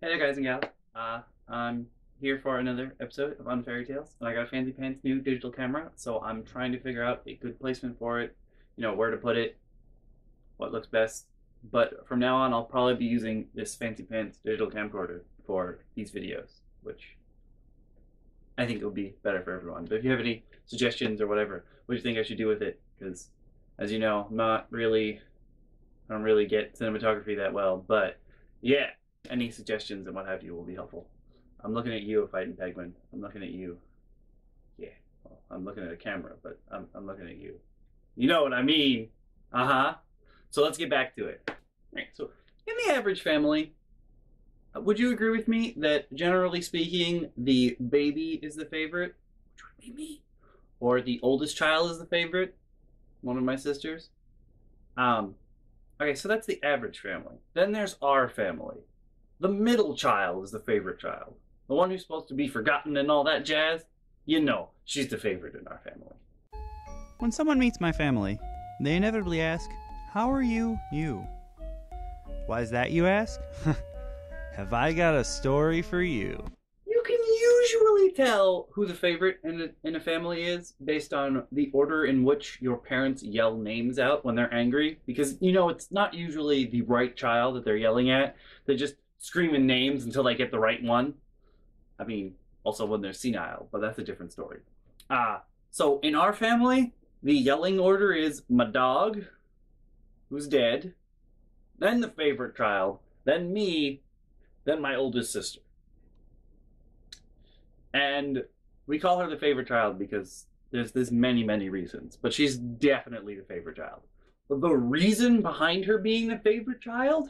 Hey there, guys and gals. I'm here for another episode of Unfairy Tales, and I got a Fancy Pants new digital camera, so I'm trying to figure out a good placement for it, where to put it, what looks best. But from now on, I'll probably be using this Fancy Pants digital camcorder for these videos, which I think will be better for everyone. But if you have any suggestions or whatever, what do you think I should do with it? Because, as you know, I don't really get cinematography that well, but yeah. Any suggestions and what have you will be helpful. I'm looking at you, Fighting Penguin. I'm looking at you. Yeah. Well, I'm looking at a camera, but I'm looking at you. You know what I mean. Uh-huh. So let's get back to it. All right, so in the average family, would you agree with me that generally speaking, the baby is the favorite? Which would be me. Or the oldest child is the favorite? One of my sisters? Okay, so that's the average family. Then there's our family. The middle child is the favorite child. The one who's supposed to be forgotten and all that jazz. She's the favorite in our family. When someone meets my family, they inevitably ask, "How are you, you?" Why is that, you ask? Have I got a story for you? You can usually tell who the favorite in a family is based on the order in which your parents yell names out when they're angry. Because, it's not usually the right child that they're yelling at. They just screaming names until they get the right one. I mean, also when they're senile, but that's a different story. So in our family, the yelling order is my dog, who's dead, then the favorite child, then me, then my oldest sister. And we call her the favorite child because there's many, many reasons, but she's definitely the favorite child. But the reason behind her being the favorite child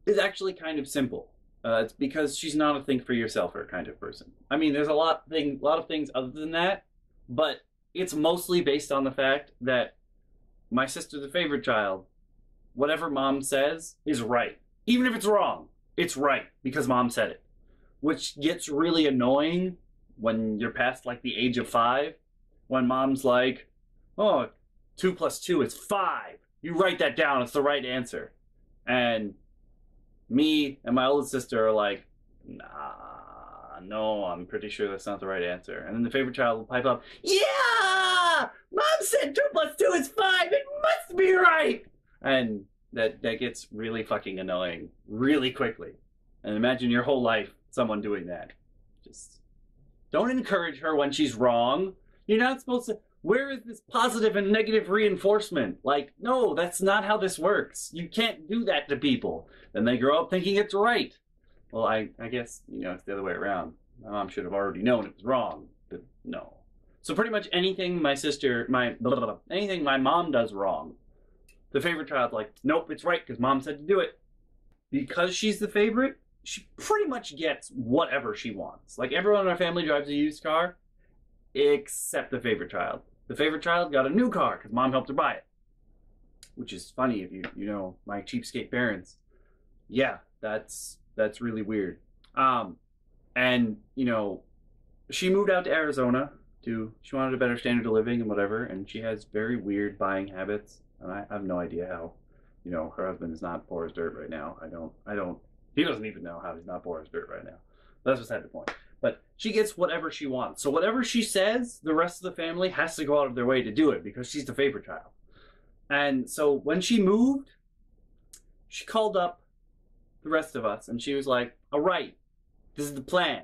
is actually kind of simple. It's because she's not a think for yourselfer kind of person. I mean, there's a lot of things other than that, but it's mostly based on the fact that my sister's the favorite child. Whatever mom says is right. Even if it's wrong, it's right because mom said it. Which gets really annoying when you're past like the age of 5, when mom's like, "Oh, 2 plus 2 is 5. You write that down, it's the right answer." And me and my oldest sister are like, "Nah, no, I'm pretty sure that's not the right answer." And then the favorite child will pipe up, "Yeah! Mom said 2 plus 2 is 5, it must be right!" And that gets really fucking annoying really quickly. And imagine your whole life someone doing that. Just don't encourage her when she's wrong. You're not supposed to. Where is this positive and negative reinforcement? Like, no, that's not how this works. You can't do that to people. Then they grow up thinking it's right. Well, I guess, it's the other way around. My mom should have already known it was wrong, but no. So pretty much anything anything my mom does wrong, the favorite child's like, "Nope, it's right because mom said to do it." Because she's the favorite, she pretty much gets whatever she wants. Like, everyone in our family drives a used car, except the favorite child. The favorite child got a new car because mom helped her buy it. Which is funny if you know my cheapskate parents. Yeah, that's really weird. And she moved out to Arizona she wanted a better standard of living and whatever, and she has very weird buying habits, and I have no idea how. Her husband is not poor as dirt right now. He doesn't even know how he's not poor as dirt right now. But that's beside the point. But she gets whatever she wants. So whatever she says, the rest of the family has to go out of their way to do it because she's the favorite child. And so when she moved, she called up the rest of us and she was like, "All right, this is the plan.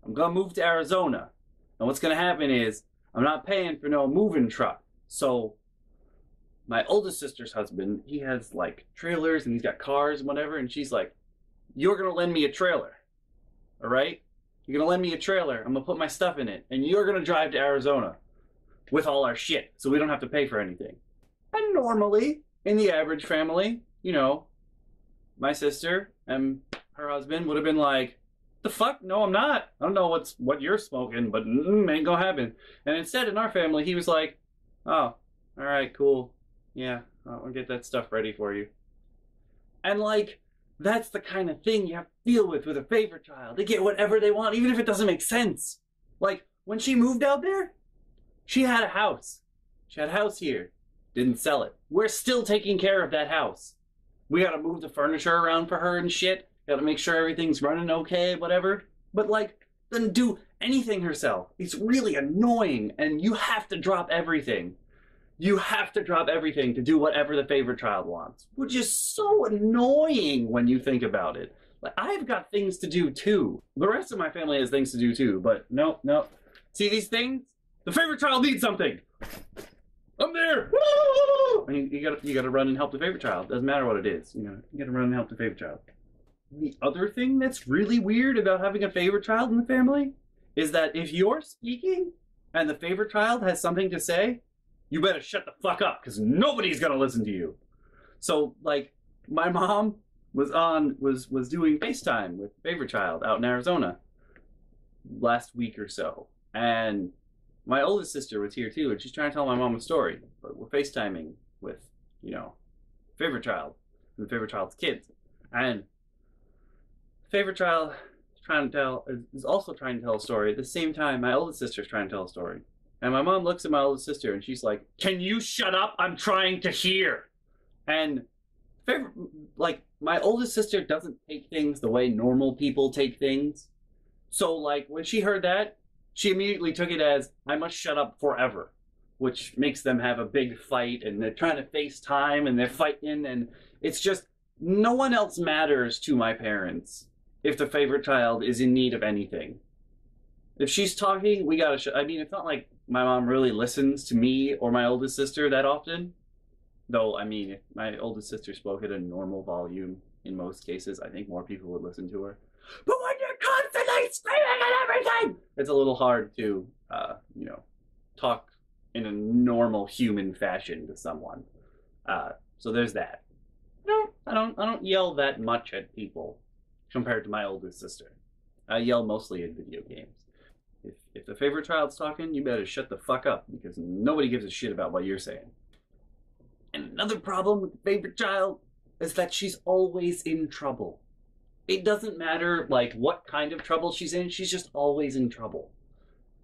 I'm going to move to Arizona. And what's going to happen is I'm not paying for no moving truck. So my oldest sister's husband, he has like trailers and he's got cars and whatever. And she's like, you're going to lend me a trailer. All right? You're going to lend me a trailer. I'm going to put my stuff in it. And you're going to drive to Arizona with all our shit so we don't have to pay for anything. And normally, in the average family, my sister and her husband would have been like, "The fuck? No, I'm not. I don't know what you're smoking, but ain't gonna happen." And instead, in our family, he was like, "Oh, all right, cool. Yeah, I'll get that stuff ready for you." And like, that's the kind of thing you have to deal with a favorite child. They get whatever they want, even if it doesn't make sense. Like, when she moved out there, she had a house. She had a house here. Didn't sell it. We're still taking care of that house. We gotta move the furniture around for her and shit. Gotta make sure everything's running okay, whatever. But like, doesn't do anything herself. It's really annoying, and you have to drop everything. You have to drop everything to do whatever the favorite child wants, which is so annoying when you think about it. Like, I've got things to do too. The rest of my family has things to do too, but no. See these things? The favorite child needs something. I'm there. Woo! And you gotta run and help the favorite child. Doesn't matter what it is. You gotta run and help the favorite child. The other thing that's really weird about having a favorite child in the family is that if you're speaking and the favorite child has something to say, you better shut the fuck up because nobody's gonna listen to you. So like, my mom was doing FaceTime with the favorite child out in Arizona last week or so, and my oldest sister was here too, and she's trying to tell my mom a story, but we're FaceTiming with, favorite child and the favorite child's kids, and the favorite child is also trying to tell a story at the same time my oldest sister's trying to tell a story. And my mom looks at my oldest sister and she's like, "Can you shut up? I'm trying to hear." And my oldest sister doesn't take things the way normal people take things. So like, when she heard that, she immediately took it as, I must shut up forever, which makes them have a big fight, and they're trying to FaceTime and they're fighting, and it's just, no one else matters to my parents if the favorite child is in need of anything. If she's talking, we gotta I mean, it's not like my mom really listens to me or my oldest sister that often. Though, I mean, if my oldest sister spoke at a normal volume, in most cases, I think more people would listen to her. But when you're constantly screaming at everything, it's a little hard to, talk in a normal human fashion to someone. So there's that. I don't yell that much at people compared to my oldest sister. I yell mostly in video games. If the favorite child's talking, you better shut the fuck up because nobody gives a shit about what you're saying. And another problem with the favorite child is that she's always in trouble. It doesn't matter like what kind of trouble she's in, she's just always in trouble.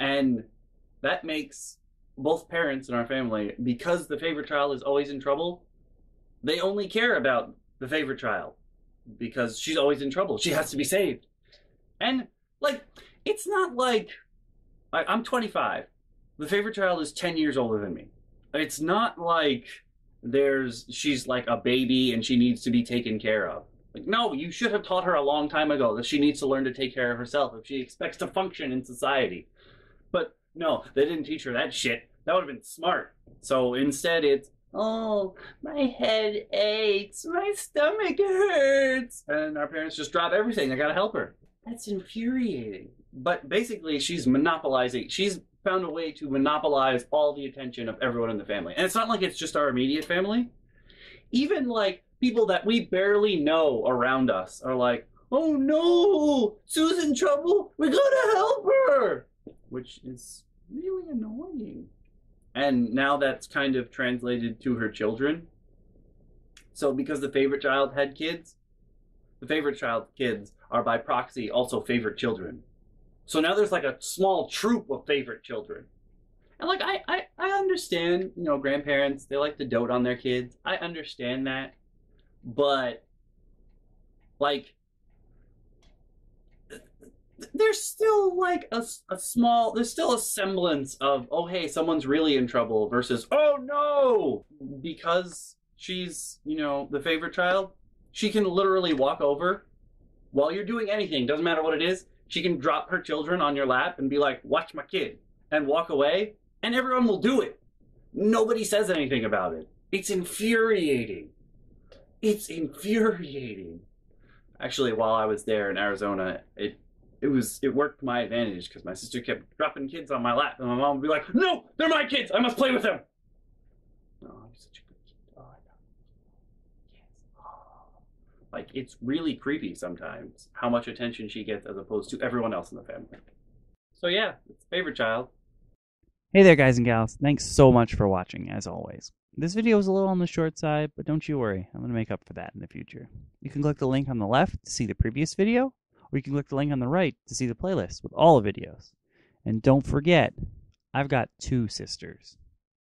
And that makes both parents in our family, because the favorite child is always in trouble, they only care about the favorite child because she's always in trouble. She has to be saved. And like, it's not like I'm 25. The favorite child is 10 years older than me. It's not like she's like a baby and she needs to be taken care of. Like, no, you should have taught her a long time ago that she needs to learn to take care of herself if she expects to function in society. But no, they didn't teach her that shit. That would have been smart. So instead it's, oh, my head aches, my stomach hurts. And our parents just drop everything. They gotta help her. That's infuriating. But basically, she's found a way to monopolize all the attention of everyone in the family. And it's not like it's just our immediate family. Even like people that we barely know around us are like, oh no, Sue's in trouble, we gotta help her, which is really annoying. And now that's kind of translated to her children. So because the favorite child had kids, the favorite child's kids are by proxy also favorite children. So now there's like a small troop of favorite children. And like, I understand, grandparents, they like to dote on their kids. I understand that. But like, there's still like there's still a semblance of, oh hey, someone's really in trouble versus, oh no, because she's, the favorite child, she can literally walk over while you're doing anything, doesn't matter what it is, she can drop her children on your lap and be like, watch my kid, and walk away, and everyone will do it. Nobody says anything about it. It's infuriating. It's infuriating. Actually, while I was there in Arizona, it worked to my advantage because my sister kept dropping kids on my lap, and my mom would be like, no, they're my kids, I must play with them. Oh, I'm such a good kid. Oh, I know. Yes. Oh. Like, it's really creepy sometimes how much attention she gets as opposed to everyone else in the family. So yeah, it's favorite child. Hey there, guys and gals. Thanks so much for watching, as always. This video was a little on the short side, but don't you worry, I'm going to make up for that in the future. You can click the link on the left to see the previous video, or you can click the link on the right to see the playlist with all the videos. And don't forget, I've got 2 sisters.